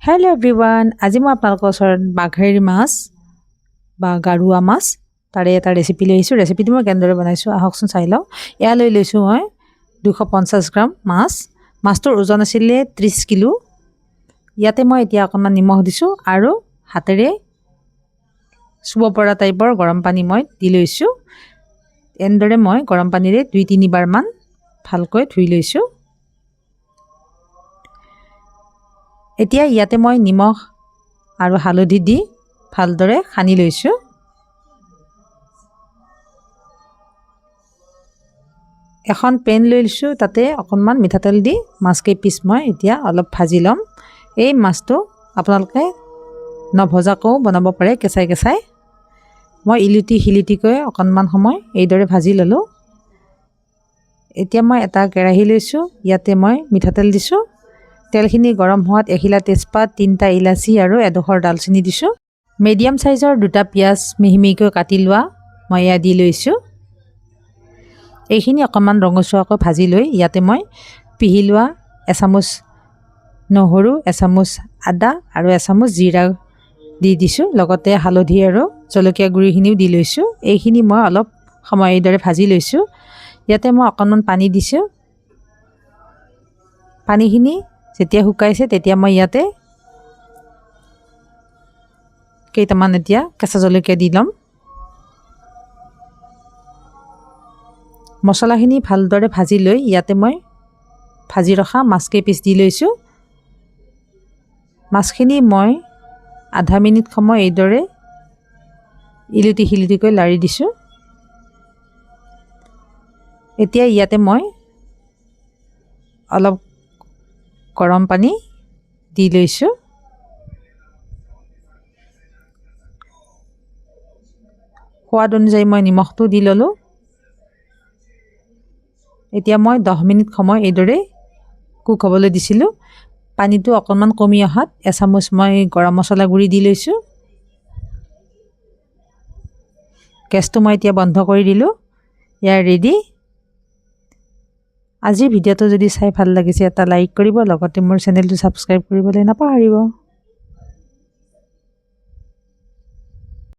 Hello everyone, আজি মই আপোনালোকৰ ওচৰত বাঘেৰি মাছ বা গাৰুৱা মাছ তাৰে এটা ৰেচিপি লৈছোঁ। ৰেচিপিটো মই কেনেদৰে বনাইছোঁ আহকচোন চাই লওঁ। এয়া লৈছোঁ মই 250 গ্ৰাম মাছ। মাছটোৰ ওজন আছিলে 30 কিলো। ইয়াতে মই এতিয়া অকণমান নিমখ দিছোঁ আৰু হাতেৰে চুব পৰা টাইপৰ গৰম পানী মই দি লৈছোঁ। এনেদৰে মই গৰম পানীৰে 2-3 বাৰমান ভালকৈ ধুই লৈছোঁ। এতিয়া ইয়াতে মই নিমখ আৰু হালধি দি ভালদৰে সানি লৈছোঁ। এখন পেন লৈছোঁ, তাতে অকণমান মিঠাতেল দি মাছকেই পিচ মই এতিয়া অলপ ভাজি ল'ম। এই মাছটো আপোনালোকে নভজাকৈও বনাব পাৰে, কেঁচাই কেঁচাই। মই ইলুটি শিলুটিকৈ অকণমান সময় এইদৰে ভাজি ল'লোঁ। এতিয়া মই এটা কেৰাহী লৈছোঁ, ইয়াতে মই মিঠাতেল দিছোঁ। তেলখিনি গৰম হোৱাত এখিলা তেজপাত, 3টা ইলাচি আৰু এডোখৰ ডালচেনি দিছোঁ। মিডিয়াম সাইজৰ 2টা পিঁয়াজ মিহি মিহিকৈ কাটি লোৱা মই এয়া দি লৈছোঁ। এইখিনি অকণমান ৰঙচুৱাকৈ ভাজি লৈ ইয়াতে মই পিহি লোৱা এচামুচ নহৰু, এচামুচ আদা আৰু এচামুচ জিৰা দি দিছোঁ। লগতে হালধি আৰু জলকীয়া গুড়িখিনিও দি লৈছোঁ। এইখিনি মই অলপ সময় এইদৰে ভাজি লৈছোঁ। ইয়াতে মই অকণমান পানী দিছোঁ। পানীখিনি যেতিয়া শুকাইছে তেতিয়া মই ইয়াতে কেইটামান এতিয়া কেঁচা জলকীয়া দি ল'ম। মছলাখিনি ভালদৰে ভাজি লৈ ইয়াতে মই ভাজি ৰখা মাছকেই পিচ দি লৈছোঁ। মাছখিনি মই আধা মিনিট সময় এইদৰে ইলুটি শিলুটিকৈ লাৰি দিছোঁ। এতিয়া ইয়াতে মই অলপ গৰম পানী দি লৈছোঁ। সোৱাদ অনুযায়ী মই নিমখটো দি ল'লোঁ। এতিয়া মই 10 মিনিট সময় এইদৰে কুক হ'বলৈ দিছিলোঁ। পানীটো অকণমান কমি অহাত এচামুচ মই গৰম মছলা গুড়ি দি লৈছোঁ। গেছটো মই এতিয়া বন্ধ কৰি দিলোঁ। ইয়াৰ ৰেডি। আজিৰ ভিডিঅ'টো যদি চাই ভাল লাগিছে এটা লাইক কৰিব, লগতে মোৰ চেনেলটো ছাবস্ক্ৰাইব কৰিবলৈ নাপাহৰিব।